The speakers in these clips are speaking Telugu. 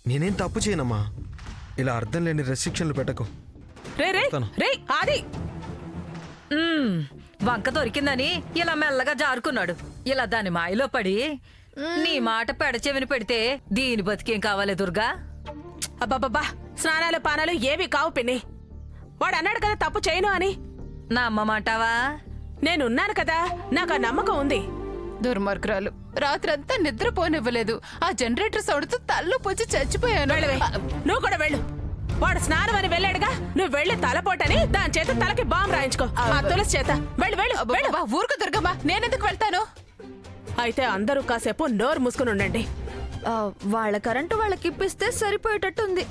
నేనేం తప్పు చేయనమ్మా. ఇలా అర్థం లేని రెస్ట్రిక్షన్లు పెట్టకు. రే ఆది వంక దొరికిందని ఇలా మెల్లగా జారుకున్నాడు. ఇలా దాని మాయలో పడి నీ మాట పెడచెవిని పెడితే దీని బతికేం కావాలి దుర్గా? అబ్బాబ్బా, స్నానాలు పానాలు ఏవి కావు పిన్ని. వాడు అన్నాడు కదా తప్పు చేయను అని. నా అమ్మమాటావా? నేనున్నాను కదా, నాకు ఆ నమ్మకం ఉంది. దుర్మార్గురాలు, రాత్రంతా నిద్రపోనివ్వలేదు. ఆ జనరేటర్ సౌండ్తో తల్లు పొచ్చి చచ్చిపోయాను. నువ్వు కూడా వెళ్ళు. వాడు స్నానం అని వెళ్ళాడుగా, నువ్వు వెళ్ళి తలపోటని దాని చేత తలకి బాంబు రాయించుకో. ఆ తులసి చేత వెళ్ళు వెళ్ళు వెళ్ళు. ఊరుకు దుర్గమ్మా, నేనెందుకు వెళ్తాను? అయితే అందరూ కాసేపు నోరు మూసుకుని ఉండండి. వాళ్ళ కరెంటు వాళ్ళకి ఇప్పిస్తే సరిపోయేటట్టుంది.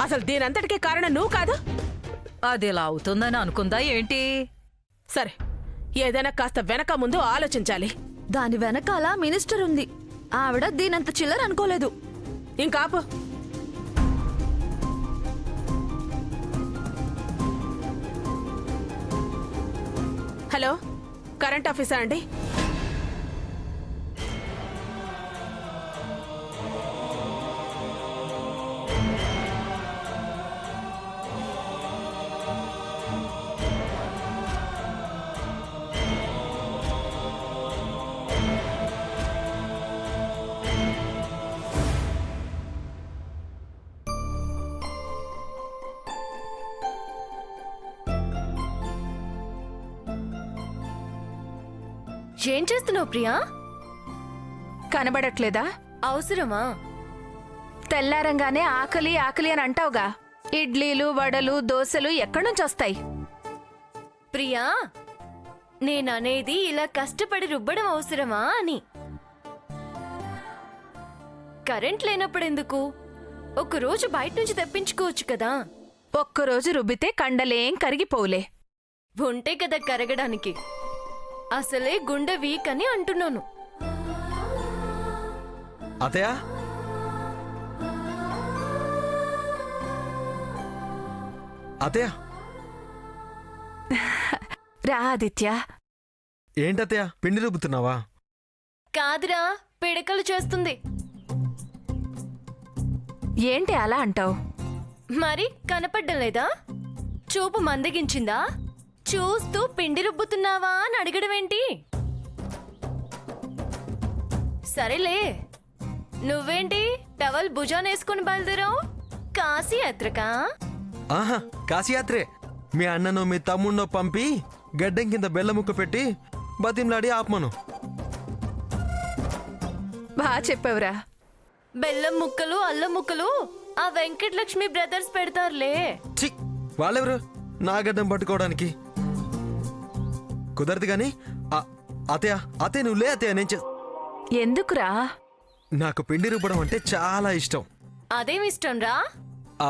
అసలు దీనంతటికీ కారణం నువ్వు కాదు. అది ఇలా అవుతుందని అనుకుందా ఏంటి? సరే, ఏదైనా కాస్త వెనక ముందు ఆలోచించాలి. దాని వెనకాల మినిస్టర్ ఉంది. ఆవిడ దీనంత చిల్లర అనుకోలేదు. ఇంకాపు. హలో, కరెంట్ ఆఫీసా అండి? ఏం చేస్తున్నావు ప్రియా? కనబడట్లేదా? అవసరమా? తెల్లారంగానే ఆకలి ఆకలి అని అంటావుగా. ఇడ్లీలు వడలు దోశలు ఎక్కడి నుంచి వస్తాయి? ప్రియా, నేననేది ఇలా కష్టపడి రుబ్బడం అవసరమా అని. కరెంట్ లేనప్పుడెందుకు? ఒకరోజు బయట నుంచి తెప్పించుకోవచ్చు కదా. ఒక్కరోజు రుబ్బితే కండలేం కరిగిపోవులే. ఉంటే కదా కరగడానికి. అసలే గుండె వీక్ అని అంటున్నాను. అతయా, అతయా, రా ఆదిత్య. ఏంటతయా, పిండి రుబ్బుతున్నావా? కాదురా, పిడకలు చేస్తుంది. ఏంటి అలా అంటావు? మరి కనపడ్డం లేదా? చూపు మందగించిందా? చూస్తూ పిండి రుబ్బుతున్నావా అని అడగడమేంటి? సరేలే, నువ్వేంటి టవల్ భుజానేసుకుని బయలుదేరావు? కాశీ యాత్రకా? ఆహా, కాశీయాత్రే. మీ అన్నను మీ తమ్ముడినో పంపి గడ్డం కింద బెల్ల ముక్క పెట్టి బతిమలాడి ఆపమను. బాగా చెప్పావురా. బెల్లం ముక్కలు అల్లం ముక్కలు ఆ వెంకటలక్ష్మి బ్రదర్స్ పెడతారులే. ఛీ, వాళ్ళెవరు నా గడ్డం పట్టుకోవడానికి? కుదరదు గాని అతయ్య, అతయ్య నువ్వు లే అతయ్య. నేను ఎందుకురా? నాకు పిండి రుబ్బడం అంటే చాలా ఇష్టం. అదేమిష్టం రా? ఆ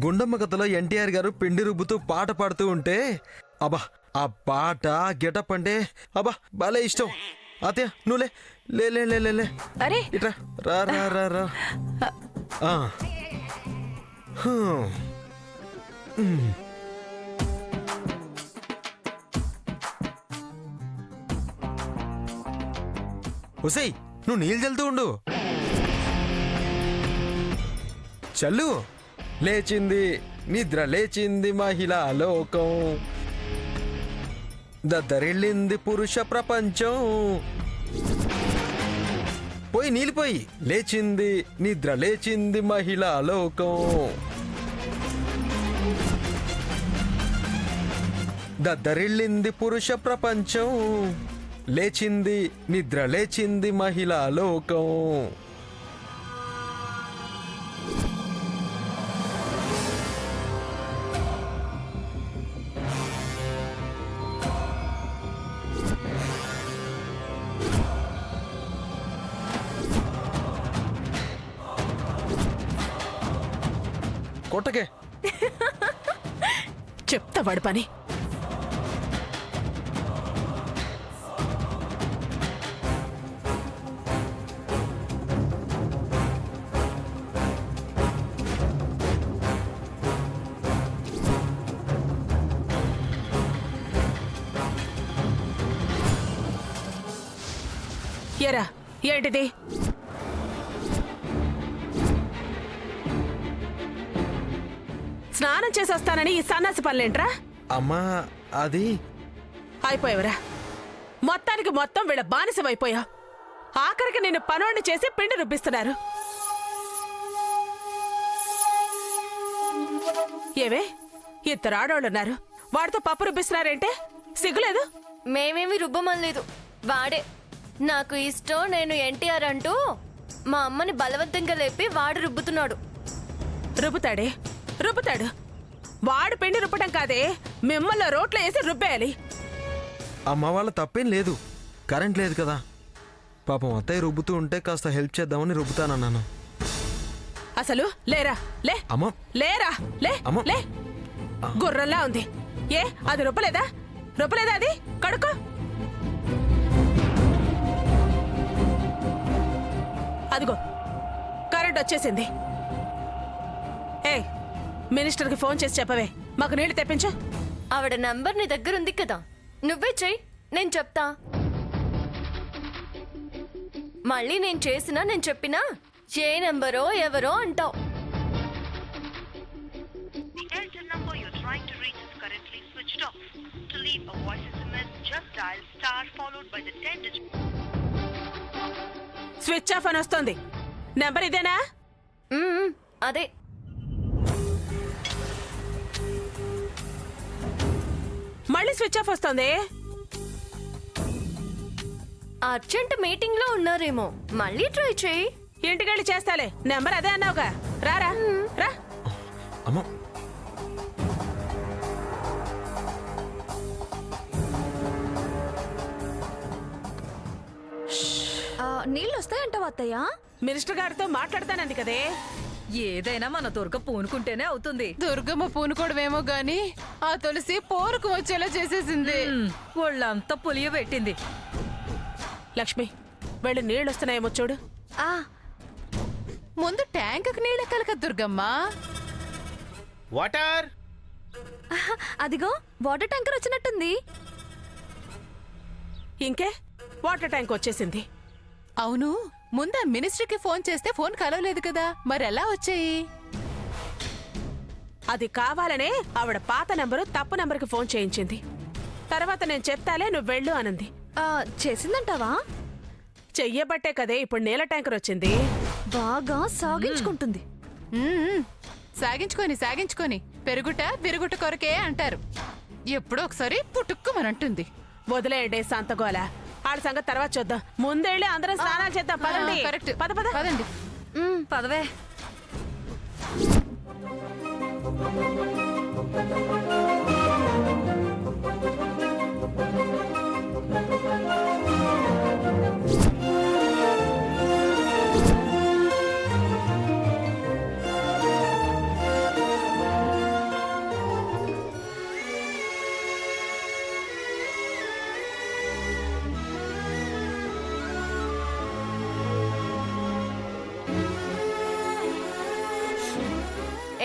గుండమ్మ కథలో ఎన్టీఆర్ గారు పిండి రుబ్బుతూ పాట పాడుతూ ఉంటే అబ్బా, ఆ పాట గెటప్ అంటే అబ్బా భలే ఇష్టం. అతయ్య నువ్వు లే లే లే లే లే లే. అరే ఇట్రా, రా రా రా రా. ఒసేయ్, నువ్వు నీళ్ళు చల్లుతూ ఉండు. చల్లు. లేచింది నిద్ర లేచింది మహిళా లోకం, దద్దరిల్లింది పురుష ప్రపంచం. పోయి నీళ్ళు పోయి. లేచింది నిద్ర లేచింది మహిళా లోకం, దద్దరిల్లింది పురుష ప్రపంచం. లేచింది నిద్ర లేచింది మహిళా లోకం. కొట్టకే. చెప్తా వాడి పని. ఎరా, ఏంటిది? స్నానం చేసి వస్తానని ఈ సన్నాసి పనులేంట్రా? అమ్మా అది అయిపోయావురా. మొత్తానికి మొత్తం వీళ్ళ బానిసమైపోయా. ఆఖరికి నిన్ను పనోడిని చేసి పిండి రుబ్బిస్తున్నారు. ఏవే, ఇద్దరు ఆడోళ్ళున్నారు, వాడితో పప్పు రుబ్బిస్తున్నారేంటే? సిగ్గులేదు? మేమేమి రుబ్బమనలేదు, వాడే. నాకు ఇష్టం, నేను ఎన్టీఆర్ అంటూ మా అమ్మని బలవంతంగా లేపి వాడు రుబ్బుతున్నాడు. రుబ్బుతాడే, రుబ్బుతాడు. వాడు పిండి రుబ్బటం కాదే, మిమ్మల్ని రోట్లో వేసి రుబ్బేయాలి. అమ్మ వాళ్ళ తప్పేం లేదు, కరెంట్ లేదు కదా. పాపం అత్తయ్య రుబ్బుతూ ఉంటే కాస్త హెల్ప్ చేద్దామని రుబ్బుతానన్నాను. అసలు లేరా, లే అమ్మ లేరా, లే అమ్మ. లే. గుర్రంలా ఉంది. ఏ, అది రుబ్బలేదా? రుబ్బలేదా? అది కడుక్కో. అదిగో కరెంట్ వచ్చేసింది. ఏ, మినిస్టర్కి ఫోన్ చేసి చెప్పవే, మాకు నీళ్లు తెప్పించు. ఆవిడ నంబర్ నీ దగ్గర ఉంది కదా, నువ్వే చెయ్యి, నేను చెప్తా. మళ్ళీ నేను చేసినా నేను చెప్పినా ఏ నెంబరో ఎవరో అంటావు. The Airtel number you're trying to reach is currently switched off. To leave a voice SMS, just dial star followed by the 10-digit. Switch off అని వస్తుంది. నెంబర్ ఇదేనా? అదే. మళ్ళీ స్విచ్ ఆఫ్ వస్తుంది. అర్జెంట్ మీటింగ్ లో ఉన్నారేమో, మళ్ళీ ట్రై చేయి. ఇంటికెళ్ళి చేస్తాలే. నెంబర్ అదే అన్నావుగా, రారా రా. అమ్మ నీళ్ళు వస్తాయంటావా అత్తయ్య? మినిస్టర్ గారితో మాట్లాడతానంది కదే. ఏదైనా మన దుర్గ పూనుకుంటేనే అవుతుంది. దుర్గమ్మ పూనుకోవడమేమో గాని ఆ తులసి పోరుకు వచ్చేలా చేసేసింది. ఒళ్ళంతా పులియబెట్టింది. లక్ష్మి, వెళ్ళి నీళ్ళు వస్తున్నాయేమో చూడు. ఆ ముందు ట్యాంకుకి నీళ్ళెక్కాలి కదా దుర్గమ్మ. వాటర్ అదిగో వాటర్ ట్యాంకర్ వచ్చినట్టుంది. ఇంకే వాటర్ ట్యాంక్ వచ్చేసింది. అవును, ముందు ఆ మినిస్టర్కి ఫోన్ చేస్తే ఫోన్ కలవలేదు కదా, మరి ఎలా వచ్చాయి? అది కావాలనే ఆవిడ పాత నెంబరు తప్పు నెంబర్కి ఫోన్ చేయించింది. తర్వాత నేను చెప్తాలే, నువ్వు వెళ్ళు అనంది. చేసిందంటావా? చెయ్యబట్టే కదే ఇప్పుడు నీళ్ళ ట్యాంకర్ వచ్చింది. బాగా సాగించుకుంటుంది. సాగించుకొని సాగించుకొని పెరుగుట విరుగుట కొరకే అంటారు. ఎప్పుడో ఒకసారి పుట్టుక్కుమనంటుంది. వదిలేయండి సంతగోల, ఆడ సంగతి తర్వాత చూద్దాం. ముందెళ్ళి అందరం స్నానాలు చేద్దాం. పదండి. కరెక్ట్. పద పద. పదండి. పదవే.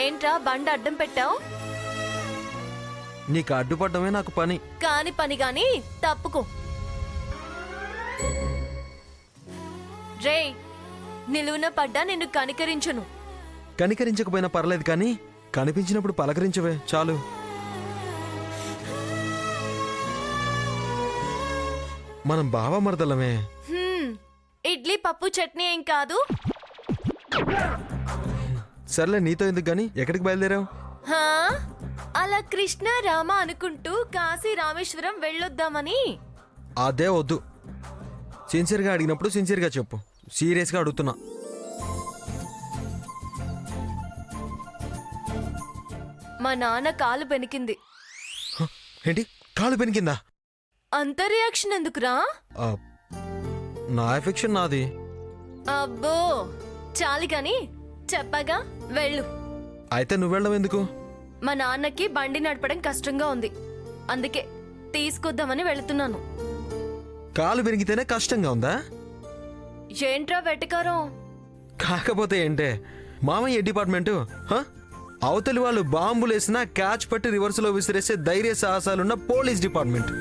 ఏంట్రా బండి అడ్డం పెట్టావు? నీకు అడ్డుపడ్డమే నాకు పని. కాని పని గాని తప్పుకో. రే, నిలువున పడ్డా నిన్ను కనికరించును. కనికరించకపోయినా పర్లేదు కానీ కనిపించినప్పుడు పలకరించవే చాలు. మనం బావమరదలమే. ఇడ్లీ పప్పు చట్నీ ఏం కాదు. సర్లే, నీతో ఎందుకు గాని ఎక్కడికి బయలుదేరావు? హా, అలా కృష్ణ రామ అనుకుంటూ కాశీ రామేశ్వరం వెళ్ళొద్దామని. అదే వద్దు. సిన్సియర్గా అడిగినప్పుడు సిన్సియర్గా చెప్పు. సీరియస్గా అడుగుతున్నా. మా నాన్న కాలు బెనికింది. ఏంటి, కాలు పెనికిందా? అంత రియాక్షన్ ఎందుకురా? ఆ, నా ఎఫెక్షన్ నాది. అబ్బో, చాలు గాని చెప్పగా వెళ్ళు. అయితే నువ్వు వెళ్ళడం ఎందుకు? మా నాన్నకి బండి నడపడం కష్టంగా ఉంది, అందుకే తీసుకొద్దామని వెళుతున్నాను. కాలు పెరిగితేనే కష్టంగా ఉందా? ఏంట్రా వెటకారం? కాకపోతే ఏంటే, మామయ్య డిపార్ట్మెంటు అవతలి వాళ్ళు బాంబులేసినా క్యాచ్ పట్టి రివర్స్లో విసిరేసే ధైర్య సాహసాలున్న పోలీస్ డిపార్ట్మెంట్.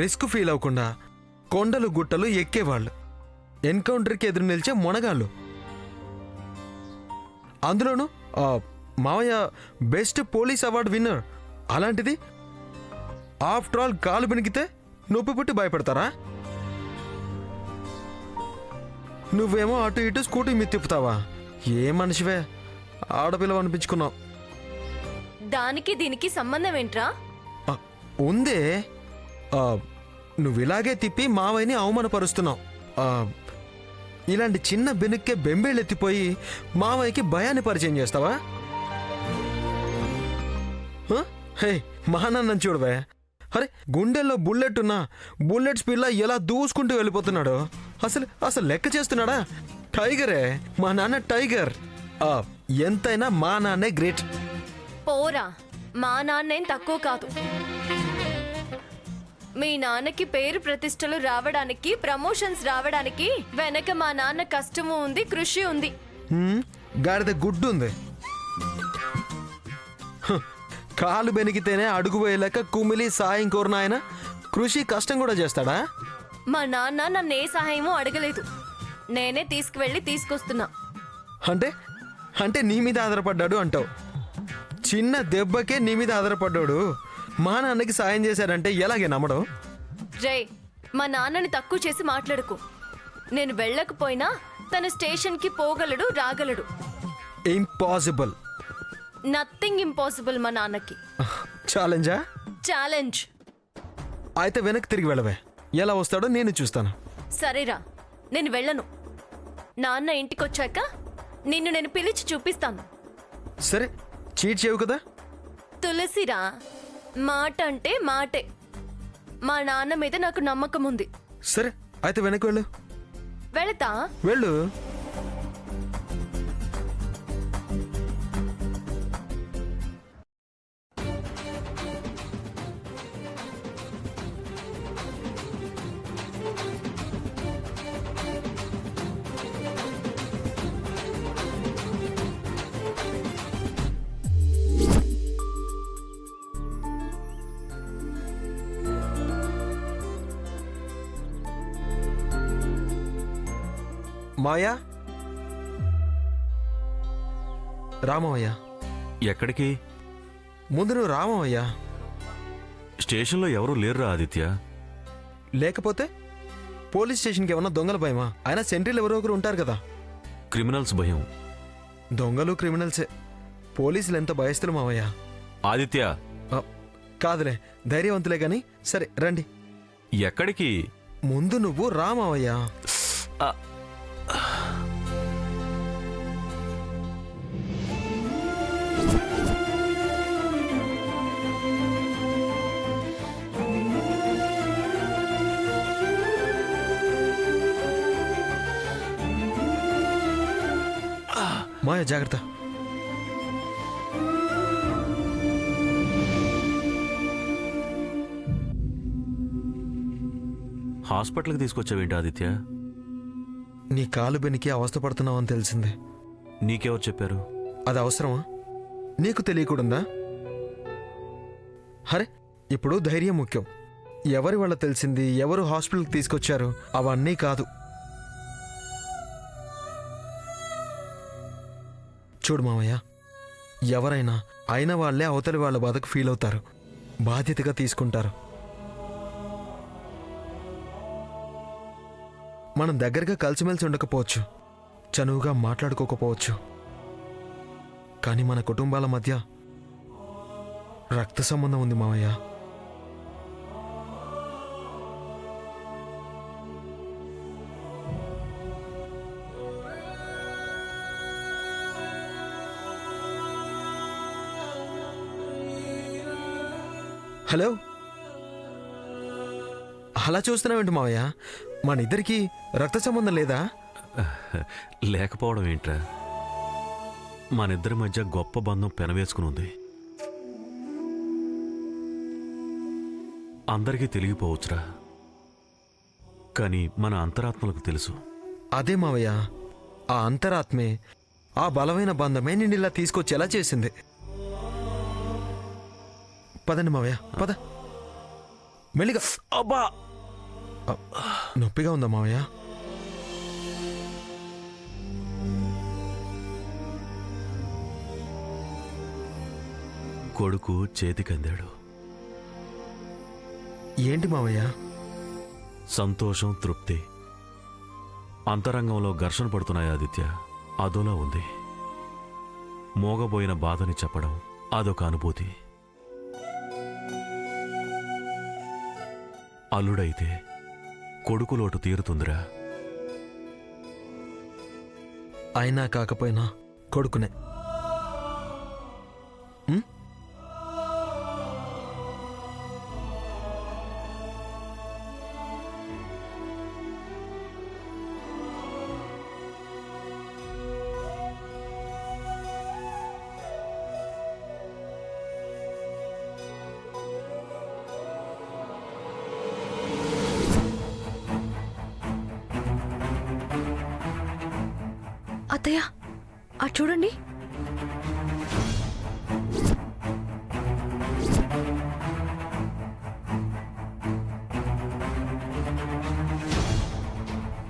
రిస్క్ ఫీల్ అవ్వకుండా కొండలు గుట్టలు ఎక్కేవాళ్ళు, ఎన్కౌంటర్కి ఎదురు నిలిచే మొనగాళ్ళు. అందులోను మావయ్య బెస్ట్ పోలీస్ అవార్డు విన్నర్. అలాంటిది ఆఫ్టర్ ఆల్ కాలు బెనికితే నొప్పి పుట్టి భయపడతారా? నువ్వేమో అటు ఇటు స్కూటీ మీద తిప్పుతావా? ఏ మనిషివే, ఆడపిల్లవ అనిపించుకున్నావు. దానికి దీనికి సంబంధం ఏంట్రా? ఉందే. నువ్వు ఇలాగే తిప్పి మావయ్యని అవమానపరుస్తున్నావు. ఇలాంటి చిన్న బెనుక్కే బెంబేళ్ళెత్తిపోయి మావయ్యకి భయాన్ని పరిచయం చేస్తావా? హే, మహానాన్నని చూడవే. అరే, గుండెల్లో బుల్లెట్ ఉన్నా బుల్లెట్ స్పీడ్లో ఎలా దూసుకుంటూ వెళ్ళిపోతున్నాడు. అసలు లెక్క చేస్తున్నాడా? టైగరే, మా నాన్న టైగర్. ఎంతైనా మా నాన్నే గ్రేట్. పోరా, మా నాన్నేం తక్కువ కాదు. మీ నాన్నకి పేరు ప్రతిష్టలు రావడానికి, ప్రమోషన్స్ రావడానికి వెనక మా నాన్న కష్టము ఉంది, కృషి ఉంది. గాడిద గుడ్డు ఉంది. కాలు బెనికితేనే అడుగు వేయలేక కుమిలి సాయం కోరిన ఆయన కృషి కష్టం కూడా చేస్తాడా? మా నాన్న నన్ను ఏ సహాయమూ అడగలేదు, నేనే తీసుకువెళ్ళి తీసుకొస్తున్నా. అంటే నీ మీద ఆధారపడ్డాడు అంటావు. చిన్న దెబ్బకే నీ మీద ఆధారపడ్డాడు మా నాన్నకి సాయం చేశాడంటే ఎలాగే నమ్మడం? రే, మా నాన్నని తక్కువ చేసి మాట్లాడుకు. నేను వెళ్ళకపోయినా తను స్టేషన్కి పోగలడు, రాగలడు. ఇంపాసిబుల్. నథింగ్ ఇంపాసిబుల్ మా నాన్నకి. ఛాలెంజా? ఛాలెంజ్. అయితే వెనక్కి తిరిగి వెళ్ళవే. ఎలా వస్తాడో నేను చూస్తాను. సరేరా, నేను వెళ్ళను. నాన్న ఇంటికొచ్చాక నిన్ను నేను పిలిచి చూపిస్తాను. సరే, చీట్ చేయవు కదా? తులసిరా, మాట అంటే మాటే. మా నాన్న మీద నాకు నమ్మకం ఉంది. సరే, అయితే వెనక్కి వెళ్ళు. వెళతా? వెళ్ళు. మాయా, రామయ్య. ఎక్కడికి? ముందు నువ్వు రామయ్య. స్టేషన్లో ఎవరూ లేరురా ఆదిత్య. లేకపోతే పోలీస్ స్టేషన్కి ఏమన్నా దొంగల భయమా? అయినా సెంట్రీలు ఎవరో ఒకరు ఉంటారు కదా. క్రిమినల్స్ భయం. దొంగలు క్రిమినల్సే. పోలీసులు ఎంత భయస్తులు మావయ్య. ఆదిత్య, కాదులే, ధైర్యవంతులే గాని. సరే రండి. ఎక్కడికి? ముందు నువ్వు రామయ్య. మాయ, జాగ్రత్త. హాస్పిటల్కి తీసుకొచ్చావేంటి ఆదిత్య? నీ కాలు బెనికి అవస్థపడుతున్నావని తెలిసిందే. నీకెవరు చెప్పారు? అది అవసరమా? నీకు తెలియకూడదా? హరే, ఇప్పుడు ధైర్యం ముఖ్యం. ఎవరి వల్ల తెలిసింది, ఎవరు హాస్పిటల్కి తీసుకొచ్చారు, అవన్నీ కాదు. చూడు మావయ్య, ఎవరైనా అయిన వాళ్లే అవతలి వాళ్ళ బాధకు ఫీల్ అవుతారు, బాధ్యతగా తీసుకుంటారు. మనం దగ్గరగా కలిసిమెలిసి ఉండకపోవచ్చు, చనువుగా మాట్లాడుకోకపోవచ్చు, కానీ మన కుటుంబాల మధ్య రక్త సంబంధం ఉంది మావయ్య. హలో, అలా చూస్తున్నావేంటి మావయ్య? మన ఇద్దరికి రక్త సంబంధం లేదా? లేకపోవడం ఏంట్రా? మనిద్దరి మధ్య గొప్ప బంధం పెనవేసుకుని ఉంది. అందరికీ తెలియపోవచ్చురా, కానీ మన అంతరాత్మలకు తెలుసు. అదే మావయ్య, ఆ అంతరాత్మే, ఆ బలమైన బంధమే నిన్నిలా తీసుకొచ్చేలా చేసింది. పదండి మావయ్య, పద. మెల్లిగా. అబ్బా, నొప్పిగా ఉందా మావయ్య? కొడుకు చేతికందాడు. ఏంటి మావయ్య? సంతోషం, తృప్తి. అంతరంగంలో ఘర్షణ పడుతున్నాయి ఆదిత్య. అదోలా ఉంది. మోగబోయిన బాధని చెప్పడం అదొక అనుభూతి. అల్లుడైతే కొడుకు లోటు తీరుతుందిరా. అయినా కాకపోయినా కొడుకునే. ఉం? అత్తయ్య అటు చూడండి.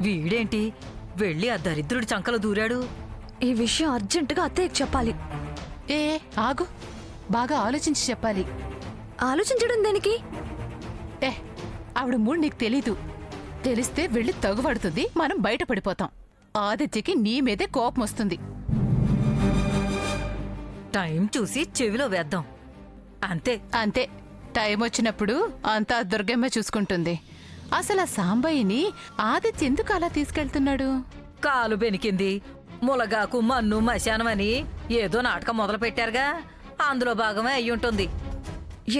వీడేంటి వెళ్ళి ఆ దరిద్రుడి చంకలో దూరాడు? ఈ విషయం అర్జెంటుగా అత్తయ్యకి చెప్పాలి. ఏ ఆగు, బాగా ఆలోచించి చెప్పాలి. ఆలోచించడం దేనికి? ఏ ఆవిడ మూడు నీకు తెలీదు. తెలిస్తే వెళ్ళి తగుపడుతుంది, మనం బయటపడిపోతాం. ఆదిత్యకి నీ మీదే కోపం వస్తుంది. టైం చూసి చెవిలో వేద్దాం అంతే. అంతే, టైం వచ్చినప్పుడు అంతా దుర్గమ్మ చూసుకుంటుంది. అసలు ఆ సాంబయ్యని ఆదిత్య ఎందుకు అలా తీసుకెళ్తున్నాడు? కాలు బెనికింది, ములగాకు మన్ను మశానమని ఏదో నాటకం మొదలు పెట్టారుగా, అందులో భాగమే అయ్యుంటుంది.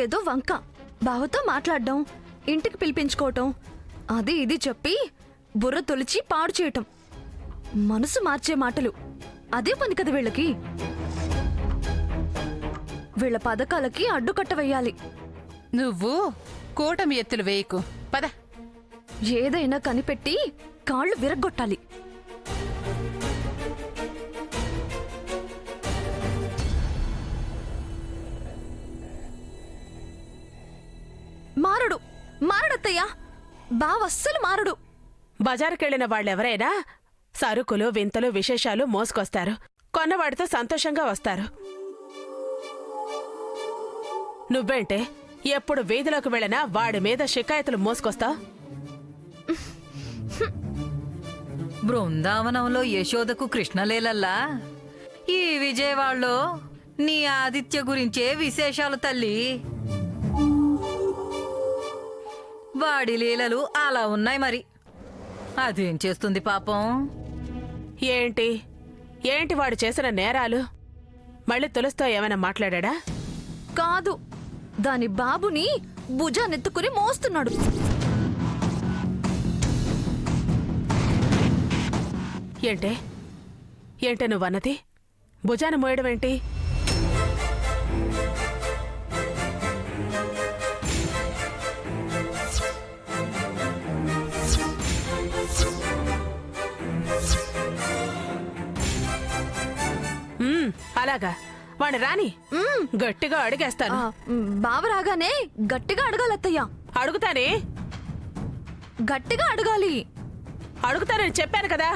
ఏదో వంక బావతో మాట్లాడడం, ఇంటికి పిలిపించుకోవటం, అది ఇది చెప్పి బుర్ర తొలిచి పాడు చేయటం, మనసు మార్చే మాటలు. అదే పని కదా వీళ్ళకి. వీళ్ళ పథకాలకి అడ్డుకట్ట వెయ్యాలి. నువ్వు కూటమి ఎత్తులు వేయకు, పద. ఏదైనా కనిపెట్టి కాళ్ళు విరగ్గొట్టాలి. మారడు మారడత్తయ్యా, బావ అస్సలు మారడు. బజారుకెళ్లిన వాళ్ళెవరైనా సరుకులు, వింతలు, విశేషాలు మోసుకొస్తారు. కొన్నవాడితో సంతోషంగా వస్తారు. నువ్వేంటే ఎప్పుడు వీధిలోకి వెళ్ళినా వాడి మీద షికాయతులు మోసుకొస్తావు? బృందావనంలో యశోదకు కృష్ణలీలల్లా ఈ విజయవాడలో నీ ఆదిత్య గురించే విశేషాలు తల్లి. వాడి లీలలు అలా ఉన్నాయి మరి. అదేం చేస్తుంది పాపం? ఏంటి ఏంటి వాడు చేసిన నేరాలు? మళ్ళీ తులసితో ఏమైనా మాట్లాడా? కాదు, దాని బాబుని భుజానెత్తుకుని మోస్తున్నాడు. ఏంటే నువ్వన్నది? భుజాన మోయడం ఏంటి? అలాగా, వాణ్ణి రాని గట్టిగా అడిగేస్తాను. బావ రాగానే గట్టిగా అడగాలత్తయ్యా. అడుగుతానే, గట్టిగా అడగాలి. అడుగుతానని చెప్పాను కదా.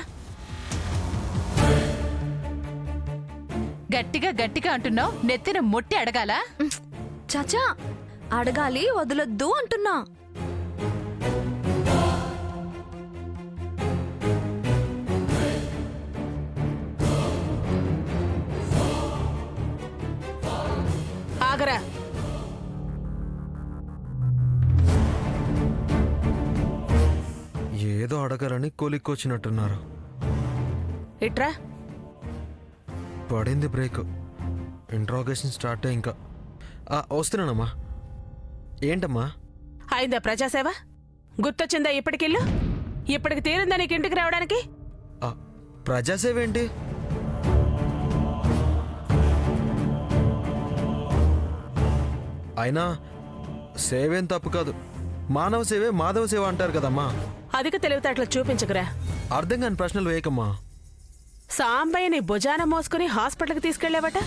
గట్టిగా గట్టిగా అంటున్నావు, నెత్తిన మొట్టి అడగాలా? చాచా, అడగాలి, వదలొద్దు అంటున్నా. ఆగరా. ఏదో అడగాలని కొలిక్కొచ్చినట్టున్నారు. ఇట్రా. పడింది బ్రేక్. ఇంట్రాగేషన్ స్టార్ట్ ఇంకా. వస్తున్నానమ్మా. ఏంటమ్మా? అయిందా ప్రజాసేవ? గుర్తొచ్చిందా ఇప్పటికిల్లు? ఇప్పటికి తీరిందా నీకు ఇంటికి రావడానికి? ప్రజాసేవ ఏంటి? అయినా సేవేం తప్పు కాదు. మానవ సేవే మాధవ సేవ అంటారు కదమ్మా. అధిక తెలివితేటలు చూపించకురా. అర్థం కాని ప్రశ్నలు వేయకమ్మా. సాంబయ్యని భుజాన మోసుకుని హాస్పిటల్కి తీసుకెళ్లేవట.